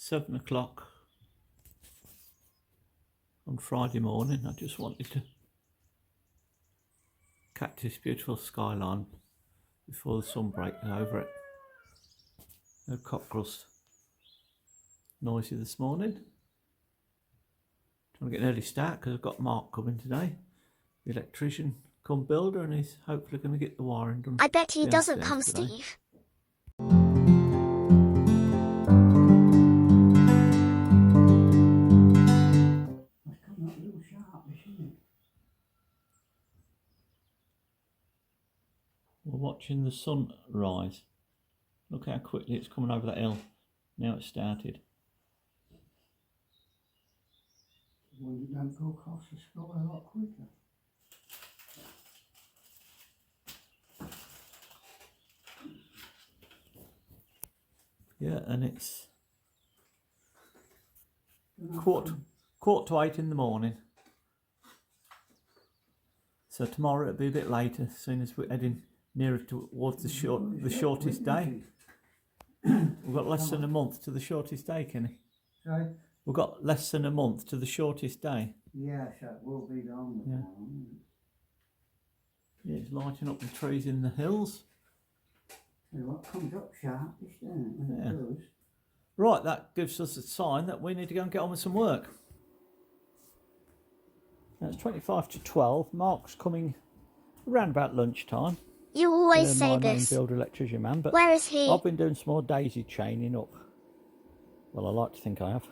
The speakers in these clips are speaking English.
7 o'clock on Friday morning. I just wanted to catch this beautiful skyline before the sun breaks over it. No cockerels noisy this morning. Trying to get an early start because I've got Mark coming today, the electrician come builder, and he's hopefully going to get the wiring done. I bet he doesn't come, today. Steve. We're watching the sun rise. Look how quickly it's coming over that hill. Now it's started. When you don't go across the sky a lot quicker. Yeah, and it's quarter to 8 in the morning. So tomorrow it'll be a bit later, as soon as we're heading nearer towards the shortest day. We've got less than a month to the shortest day, Kenny. Sorry? We've got less than a month to the shortest day. Yes, that will be long. Yeah, it's lighting up the trees in the hills. So what comes up sharpish, doesn't it? Yeah. It does. Right, that gives us a sign that we need to go and get on with some work. Now it's 25 to 12. Mark's coming around about lunchtime. You always say My this. main builder electrician man, but Where is he? I've been doing some more daisy chaining up. Well, I like to think I have.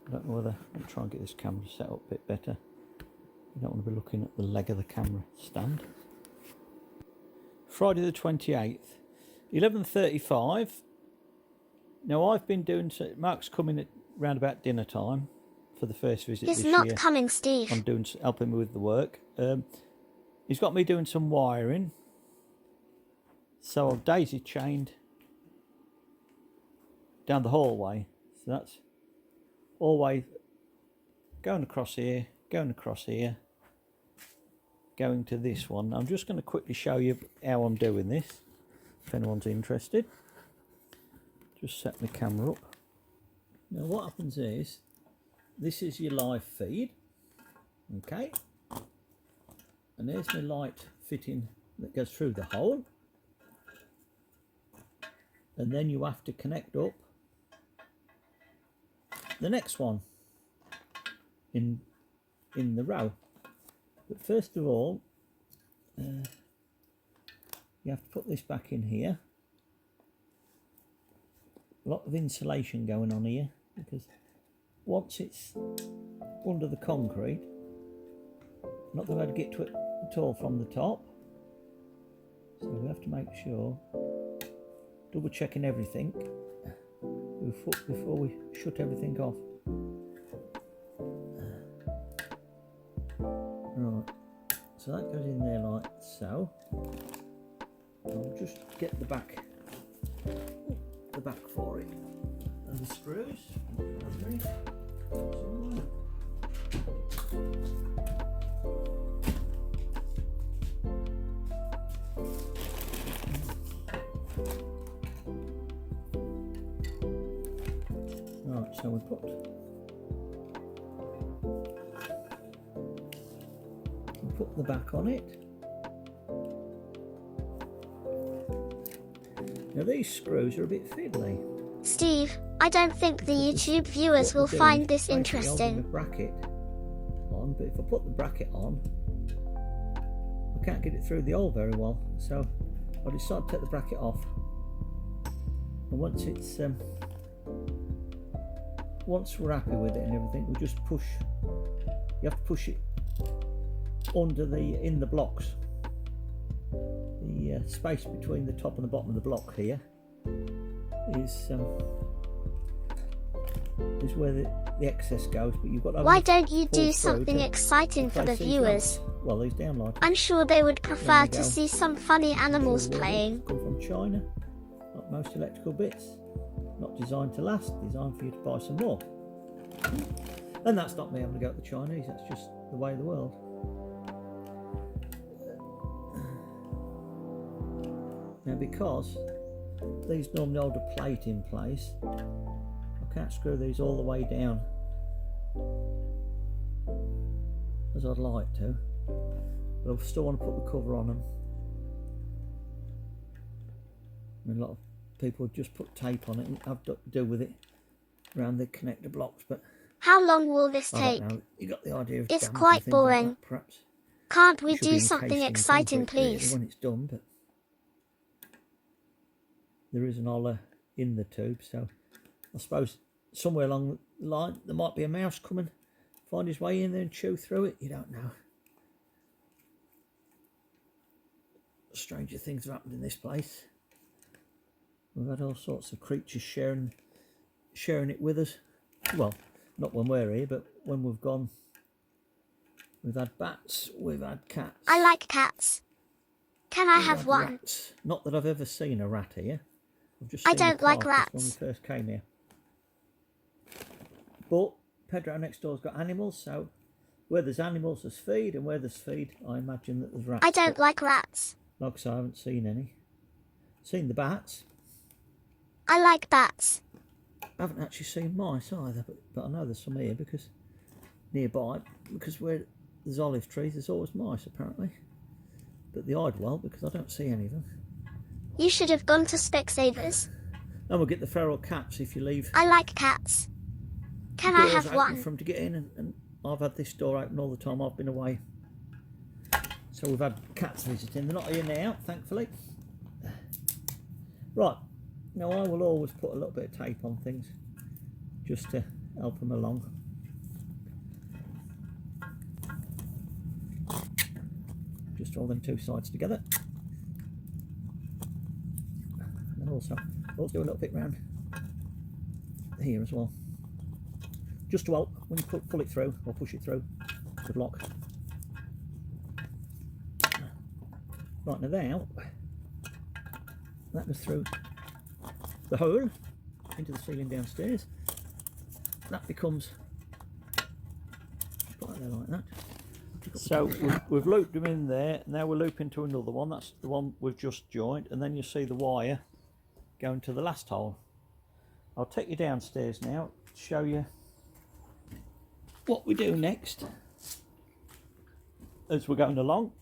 I don't know whether I'll try and get this camera set up a bit better. You don't want to be looking at the leg of the camera stand. Friday the 28th, 11:35. Now I've been doing. Mark's coming at round about dinner time for the first visit He's this not year. coming, Steve. I'm helping me with the work. He's got me doing some wiring. So I've daisy chained down the hallway. So that's hallway going across here, going to this one. I'm just going to quickly show you how I'm doing this, if anyone's interested. Just set my camera up. Now what happens is, this is your live feed, okay? And there's my light fitting that goes through the hole. And then you have to connect up the next one in the row. But first of all, you have to put this back in here. A lot of insulation going on here, because once it's under the concrete, I'm not going to be able to get to it at all from the top. So we have to make sure, double checking everything before we shut everything off. Right, so that goes in there like so. I'll just get the back for it, and the screws. Right, so we put the back on it. Now these screws are a bit fiddly. Steve, I don't think the YouTube viewers will find this interesting. The bracket on, but if I put the bracket on, I can't get it through the hole very well. So I decided to take the bracket off. And once it's once we're happy with it and everything, we just push. You have to push it under in the blocks. The space between the top and the bottom of the block here is where the excess goes, but you've got to. Why don't you do something exciting for the viewers? Well, these downlights. I'm sure they would prefer to see some funny animals playing. Come from China, like most electrical bits. Not designed to last, designed for you to buy some more. And that's not me having to go at the Chinese, that's just the way of the world. Now because these normally hold a plate in place, I can't screw these all the way down as I'd like to, but I still want to put the cover on them. I mean, a lot of people just put tape on it and have to do with it around the connector blocks, but How long will this I take? don't know. You got the idea of It's damage quite and things like boring. that, perhaps. Can't we It should be do something encased in exciting, concrete, really, please? when it's done, but there is an ollar in the tube, so I suppose somewhere along the line there might be a mouse coming, find his way in there and chew through it. You don't know. Stranger things have happened in this place. We've had all sorts of creatures sharing it with us. Well, not when we're here, but when we've gone. We've had bats, we've had cats. I like cats. Can I we've have had one? Rats. Not that I've ever seen a rat here. I've just I seen the don't like carcass when we rats. first came here. But Pedro next door's got animals, so where there's animals there's feed, and where there's feed I imagine that there's rats. I don't like rats. Like I say, I haven't seen any. Seen the bats. I like bats. I haven't actually seen mice either, but I know there's some here because nearby, because where there's olive trees there's always mice apparently. But they hide well because I don't see any of them. You should have gone to Specsavers. And we'll get the feral cats if you leave. I like cats. Can I doors have open one? for them to get in, and I've had this door open all the time I've been away. So we've had cats visiting. They're not here now, thankfully. Right, now I will always put a little bit of tape on things just to help them along. Just hold them two sides together. And also do a little bit round here as well. Just to help when you pull it through or push it through the block. Right, now that goes through the hole into the ceiling downstairs. That becomes right there like that. So we've looped them in there. Now we're looping to another one. That's the one we've just joined, and then you see the wire going to the last hole. I'll take you downstairs now to show you what we do next as we're going along.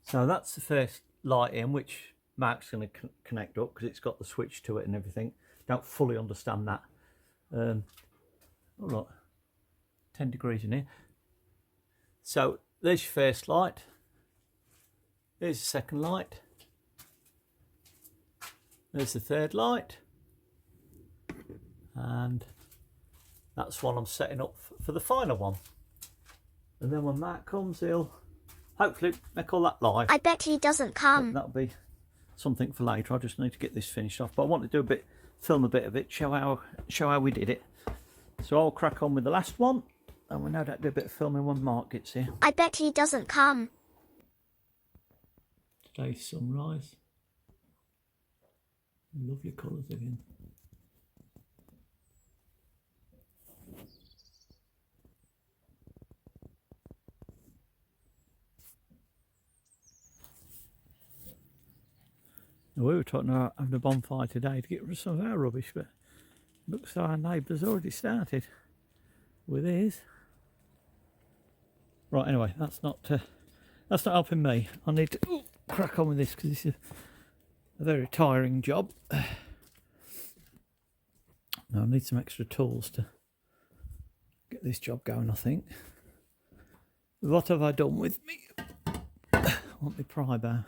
So that's the first light in, which Mark's going to connect up because it's got the switch to it and everything. Don't fully understand that. Oh look, 10 degrees in here. So there's your first light. There's the second light. There's the third light. And that's one I'm setting up for the final one. And then when Mark comes, he'll hopefully make all that live. I bet he doesn't come. That'll be something for later. I just need to get this finished off. But I want to do a bit, film a bit of it, show how we did it. So I'll crack on with the last one, and we no doubt do a bit of filming when Mark gets here. I bet he doesn't come. Today's sunrise. Lovely colours again. We were talking about having a bonfire today to get rid of some of our rubbish, but it looks like our neighbour's already started with his. Right, anyway, that's not helping me. I need to crack on with this because this is a very tiring job. Now I need some extra tools to get this job going, I think. What have I done with me? I want my pry bar.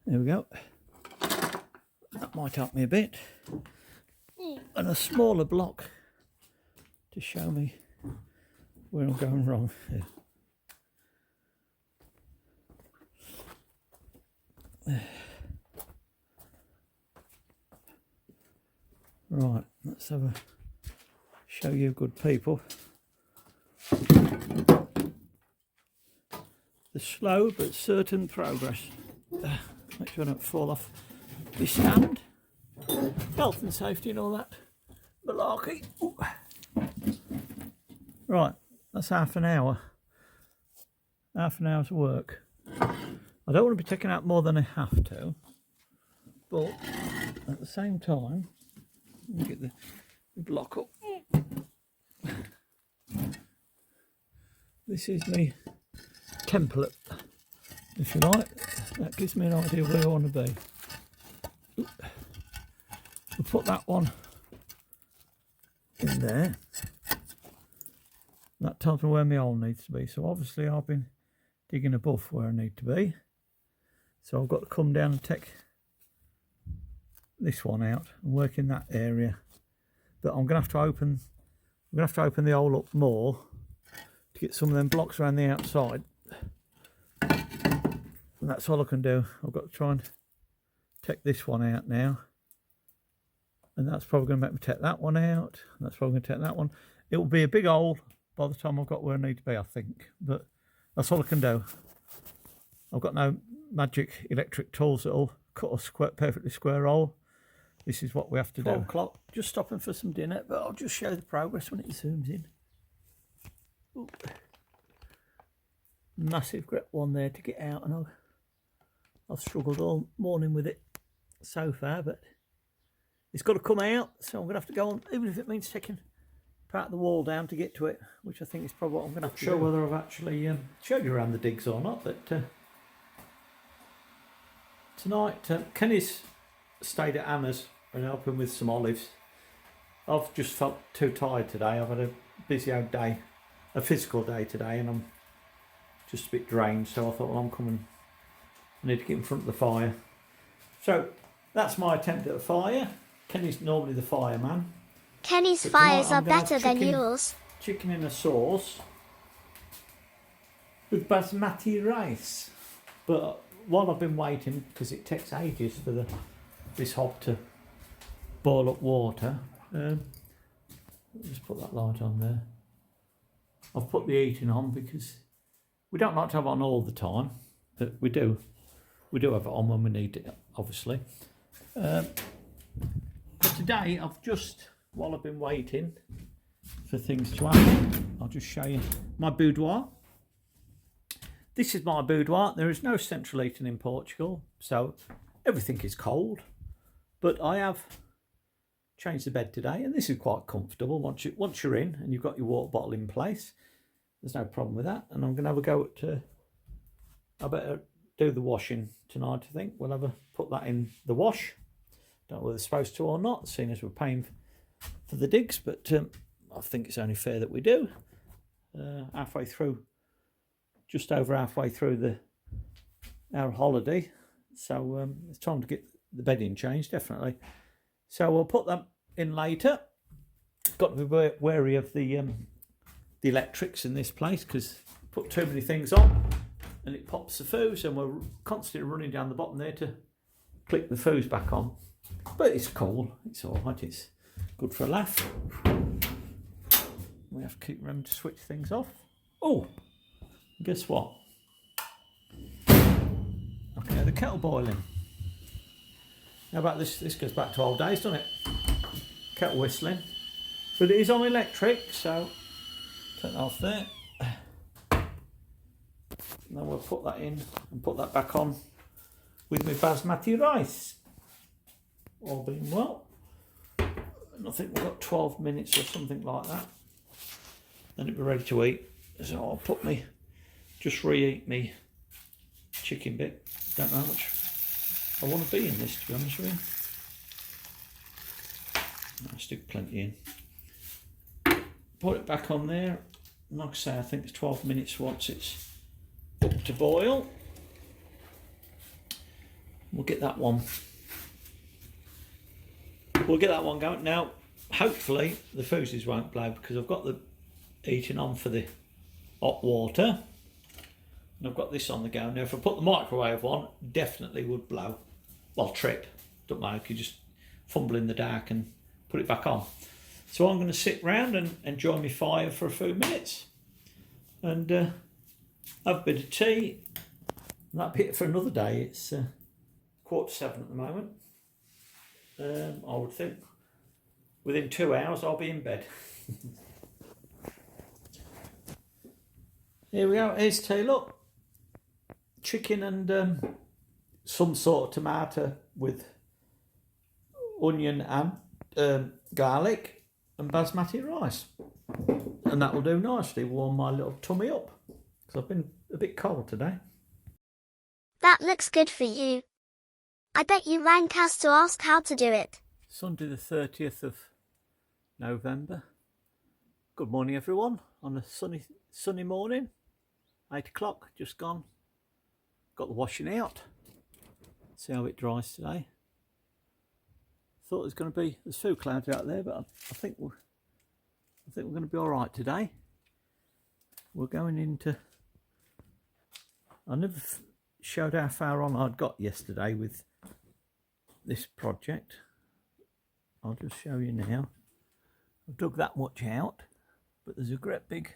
There we go. That might help me a bit. And a smaller block to show me where I'm going wrong. Right, let's have a show you good people. The slow but certain progress. Make sure I don't fall off my stand. Health and safety and all that malarkey. Ooh. Right, that's half an hour. Half an hour's work. I don't want to be taking out more than I have to, but at the same time, let me get the block up. This is my template, if you like. That gives me an idea where I want to be. We'll put that one in there. That tells me where my hole needs to be. So obviously I've been digging above where I need to be. So I've got to come down and take this one out and work in that area. But I'm gonna have to open the hole up more to get some of them blocks around the outside. And that's all I can do. I've got to try and take this one out now. And that's probably going to make me take that one out. And that's probably going to take that one. It will be a big hole by the time I've got where I need to be, I think. But that's all I can do. I've got no magic electric tools that'll cut a perfectly square hole. This is what we have to do. 12 o'clock. Just stopping for some dinner, but I'll just show the progress when it zooms in. Ooh. Massive grip one there to get out, and I've struggled all morning with it so far, but it's got to come out, so I'm going to have to go on, even if it means taking part of the wall down to get to it, which I think is probably what I'm going to have to show whether I've actually showed you around the digs or not. But tonight, Kenny's stayed at Anna's and helping with some olives. I've just felt too tired today. I've had a busy old day, a physical day today, and I'm just a bit drained, so I thought, well, I'm coming, I need to get in front of the fire. So that's my attempt at a fire. Kenny's normally the fireman. Kenny's But fires tonight are I'm gonna have better than yours. Chicken in a sauce with basmati rice. But while I've been waiting, because it takes ages for this hob to boil up water, just put that light on there. I've put the heating on because we don't like to have it on all the time, but we do have it on when we need it, obviously. But today I've just, while I've been waiting for things to happen, I'll just show you my boudoir. This is my boudoir. There is no central heating in Portugal, so everything is cold. But I have changed the bed today, and this is quite comfortable once you're in and you've got your water bottle in place. There's no problem with that. And I'm going to have a go at, I better do the washing tonight, I think. We'll have a put that in the wash. Don't know whether we're supposed to or not, seeing as we're paying for the digs, but I think it's only fair that we do. Halfway through, just over halfway through our holiday, so it's time to get the bedding changed, definitely. So we'll put that in later. Got to be wary of the electrics in this place, because put too many things on and it pops the fuse, and we're constantly running down the bottom there to click the fuse back on. But it's cool, it's all right, it's good for a laugh. We have to keep remembering to switch things off. Oh, guess what? Okay, the kettle boiling. How about this? This goes back to old days, doesn't it? Kettle whistling. But it is on electric, so take that off there. Now we'll put that in and put that back on with my basmati rice. All being well. And I think we've got 12 minutes or something like that. Then it'll be ready to eat. So I'll put just reheat me chicken bit. Don't know how much I want to be in this, to be honest with you. I'll stick plenty in. Put it back on there. Like I say, I think it's 12 minutes once it's up to boil. We'll get that one. We'll get that one going. Now, hopefully the fuses won't blow, because I've got the heating on for the hot water. And I've got this on the go. Now, if I put the microwave on, definitely would blow. Well, trip. Don't matter, you just fumble in the dark and put it back on. So I'm going to sit round and enjoy my fire for a few minutes. And have a bit of tea. And that'll be it for another day. It's 7:15 at the moment. I would think within 2 hours I'll be in bed. Here we go, here's tea, look. chicken and some sort of tomato with onion and garlic and basmati rice, and that will do nicely, warm my little tummy up because I've been a bit cold today. That looks good for you. I bet you rang Cas to ask how to do it. Sunday the 30th of November. Good morning everyone on a sunny morning. 8 o'clock, just gone. Got the washing out. See how it dries today. Thought there's going to be, there's few clouds out there, but I think we're going to be all right today. We're going into, I never showed how far on I'd got yesterday with this project. I'll just show you now. I've dug that much out, but there's a great big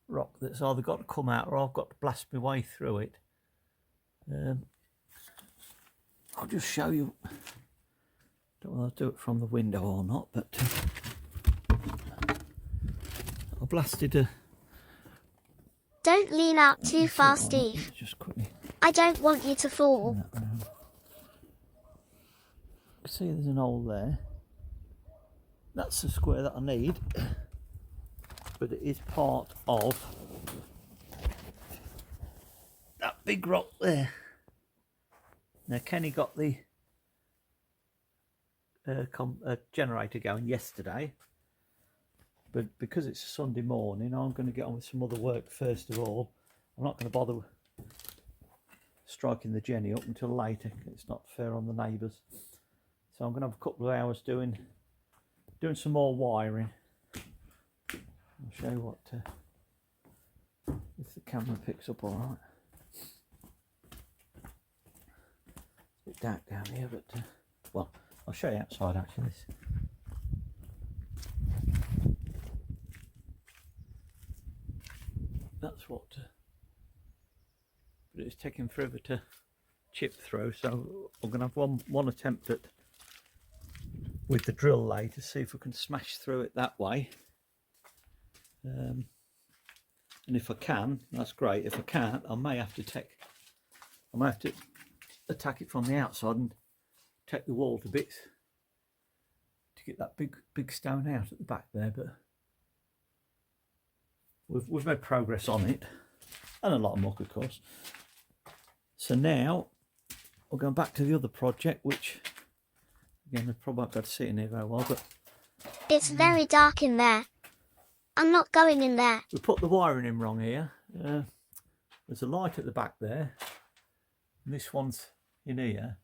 rock that's either got to come out or I've got to blast my way through it. I'll just show you. Don't know if I'll do it from the window or not, but I blasted a. Don't lean out too far, Steve. Just quickly. I don't want you to fall. You can see there's an hole there. That's the square that I need, but it is part of that big rock there. Now Kenny got the generator going yesterday, but because it's a Sunday morning, I'm going to get on with some other work first of all. I'm not going to bother striking the Jenny up until later. It's not fair on the neighbours. So I'm going to have a couple of hours doing some more wiring. I'll show you what if the camera picks up all right. It's a bit dark down here, but well, I'll show you outside actually. That's what. But it's taking forever to chip through, so I'm going to have one attempt at with the drill lay to see if we can smash through it that way. And if I can, that's great. If I can't, I may have to attack it from the outside and take the wall to bits to get that big stone out at the back there. But we've made progress on it, and a lot of muck, of course. So now we're going back to the other project, which again, I probably won't be able to see it in here very well, but it's very dark in there. I'm not going in there. We put the wiring in wrong here. There's a light at the back there, and this one's in here.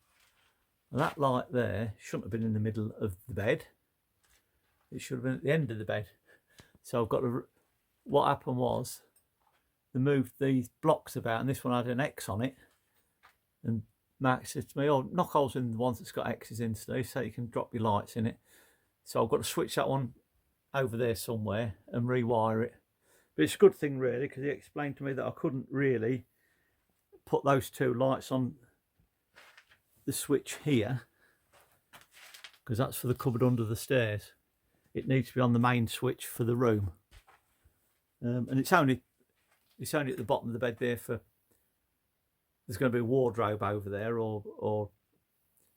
And that light there shouldn't have been in the middle of the bed. It should have been at the end of the bed. So I've got to. What happened was they moved these blocks about, and this one had an X on it. And Mark said to me, "Oh, knock holes in the ones that's got X's in, Steve, so you can drop your lights in it." So I've got to switch that one over there somewhere and rewire it. But it's a good thing really, because he explained to me that I couldn't really put those two lights on the switch here, because that's for the cupboard under the stairs. It needs to be on the main switch for the room. And it's only at the bottom of the bed there for. There's going to be a wardrobe over there or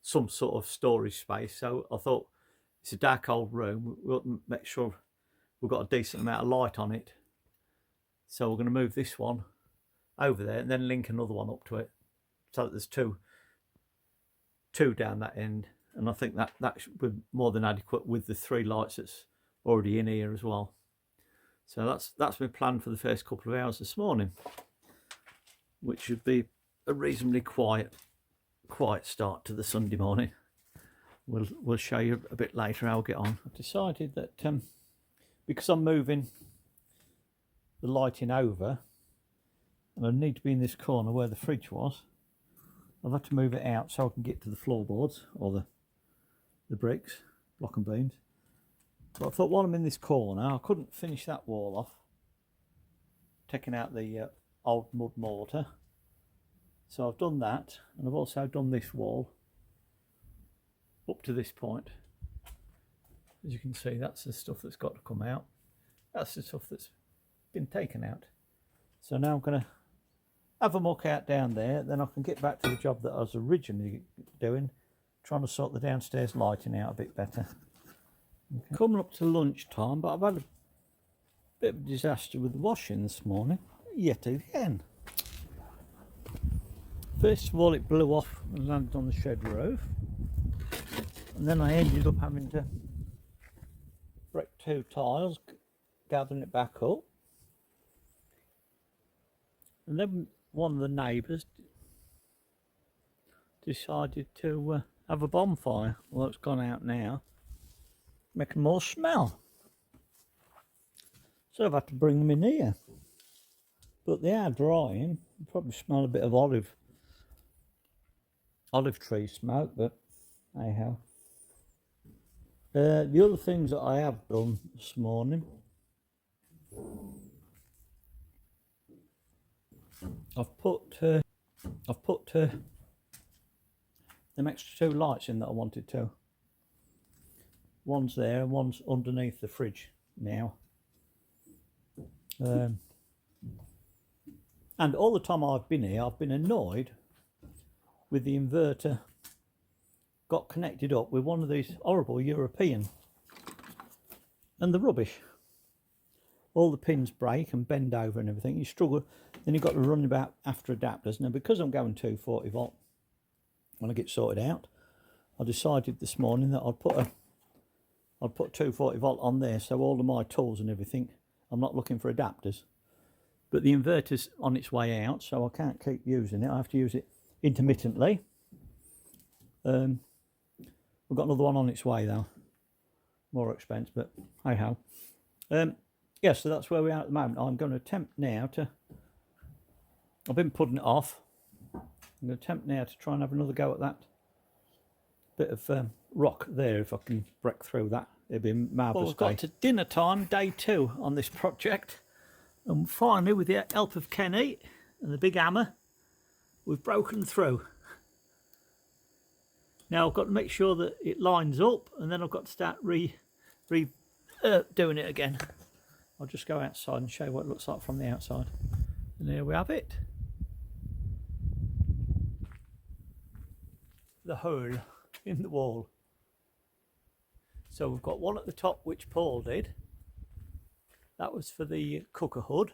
some sort of storage space. So I thought it's a dark old room. We'll make sure we've got a decent amount of light on it. So we're going to move this one over there and then link another one up to it, so that there's two down that end. And I think that should be more than adequate with the 3 lights that's already in here as well. So that's been planned for the first couple of hours this morning, which should be a reasonably quiet start to the Sunday morning. We'll show you a bit later how we'll get on. I've decided that because I'm moving the lighting over, and I need to be in this corner where the fridge was, I've had to move it out so I can get to the floorboards or the bricks, block and beams. But I thought while I'm in this corner, I couldn't finish that wall off, taking out the old mud mortar. So I've done that, and I've also done this wall up to this point. As you can see, that's the stuff that's got to come out. That's the stuff that's been taken out. So now I'm going to have a muck out down there, then I can get back to the job that I was originally doing, trying to sort the downstairs lighting out a bit better. Okay. Coming up to lunchtime, but I've had a bit of a disaster with the washing this morning, yet again. First of all, it blew off and landed on the shed roof, and then I ended up having to break 2 tiles, gathering it back up. And then one of the neighbours decided to have a bonfire. Well, it's gone out now, making more smell. So I've had to bring them in here. But they are drying. You probably smell a bit of olive tree smoke, but anyhow. The other things that I have done this morning, I've put them extra 2 lights in that I wanted to. One's there and one's underneath the fridge now. And all the time I've been here, I've been annoyed with the inverter got connected up with one of these horrible European, and the rubbish. All the pins break and bend over and everything. You struggle. Then you've got to run about after adapters. Now, because I'm going 240 volt, when I get sorted out, I decided this morning that I'd put 240 volt on there, so all of my tools and everything, I'm not looking for adapters. But the inverter's on its way out, so I can't keep using it. I have to use it intermittently. We've got another one on its way though. More expense, but hey ho. Yeah, so that's where we are at the moment. I'm going to attempt now to, I've been putting it off. I'm going to attempt now to try and have another go at that bit of rock there. If I can break through that, it'd be a marvellous. Well, we've got to dinner time, day 2 on this project. And finally, with the help of Kenny and the big hammer, we've broken through. Now I've got to make sure that it lines up, and then I've got to start doing it again. I'll just go outside and show you what it looks like from the outside. And there we have it. The hole in the wall. So we've got one at the top which Paul did. That was for the cooker hood.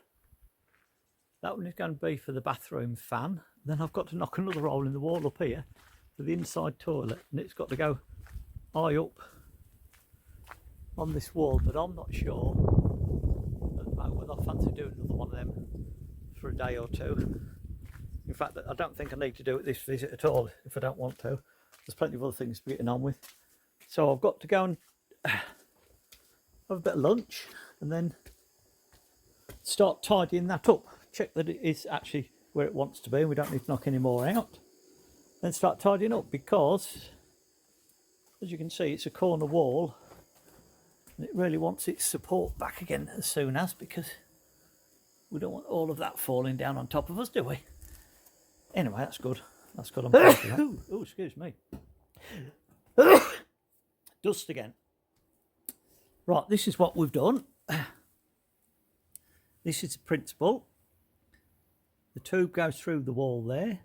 That one is going to be for the bathroom fan. Then I've got to knock another hole in the wall up here for the inside toilet, and it's got to go high up on this wall, but I'm not sure at the moment whether I fancy doing another one of them for a day or 2. In fact, I don't think I need to do it this visit at all if I don't want to. There's plenty of other things to be getting on with. So I've got to go and have a bit of lunch and then start tidying that up. Check that it is actually where it wants to be and we don't need to knock any more out. Then start tidying up, because as you can see, it's a corner wall and it really wants its support back again as soon as, because we don't want all of that falling down on top of us, do we? Anyway, that's good. That's good. I'm pleased with that. Oh, excuse me. Dust again. Right, this is what we've done. This is the principle. The tube goes through the wall there,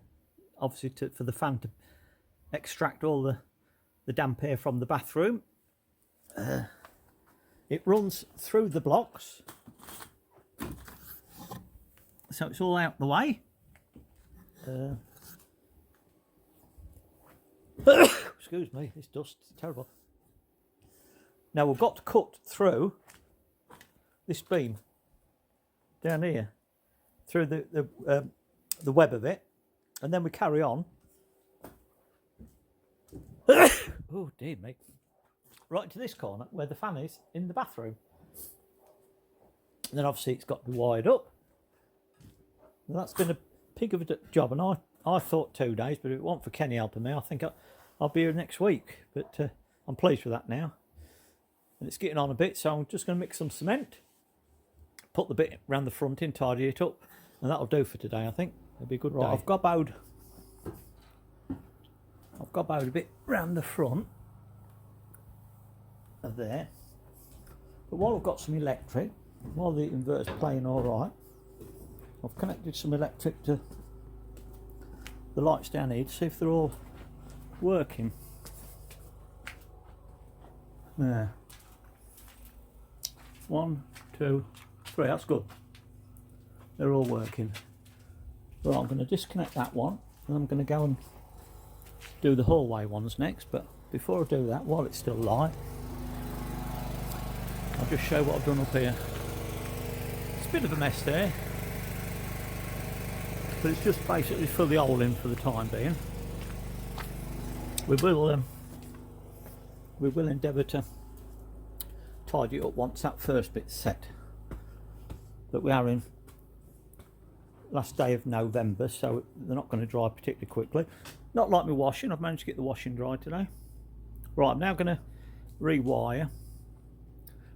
obviously for the fan to extract all the damp air from the bathroom. It runs through the blocks, so it's all out the way. Excuse me, this dust is terrible. Now we've got to cut through this beam down here, through the web of it, and then we carry on. Oh dear me! Right into this corner where the fan is in the bathroom. And then obviously it's got to be wired up. And that's been a pig of a job, and I thought 2 days, but if it wasn't for Kenny helping me, I think I'll be here next week. But I'm pleased with that now. And it's getting on a bit, so I'm just going to mix some cement, put the bit around the front in, tidy it up, and that'll do for today, I think. It'll be a good day. I've gobboed a bit round the front of there. But while I've got some electric, while the inverter's playing all right, I've connected some electric to the lights down here to see if they're all working. There. 1, 2, 3. That's good. They're all working. Well, I'm going to disconnect that one, and I'm going to go and do the hallway ones next. But before I do that, while it's still light, I'll just show what I've done up here. It's a bit of a mess there, but it's just basically fill the hole in for the time being. We will endeavour to tidy it up once that first bit's set. But we are in last day of November, so they're not going to dry particularly quickly. Not like my washing. I've managed to get the washing dry today. Right, I'm now going to rewire,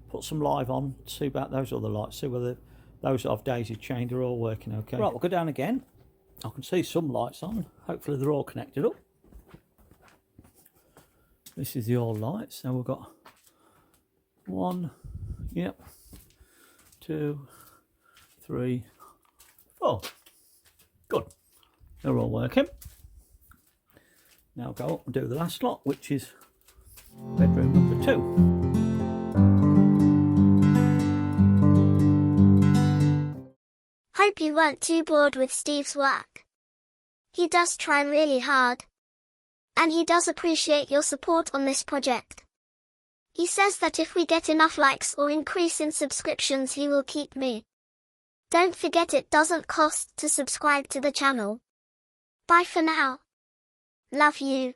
put some live on, see about those other lights, see whether those that I've daisy chained are all working okay. Right, we'll go down again. I can see some lights on. Hopefully they're all connected up. This is the all lights. So we've got 1, yep, 2, 3, 4. Good. They're all working. Now go up and do the last lot, which is bedroom number 2. Hope you weren't too bored with Steve's work. He does try really hard. And he does appreciate your support on this project. He says that if we get enough likes or increase in subscriptions, he will keep me. Don't forget, it doesn't cost to subscribe to the channel. Bye for now. Love you.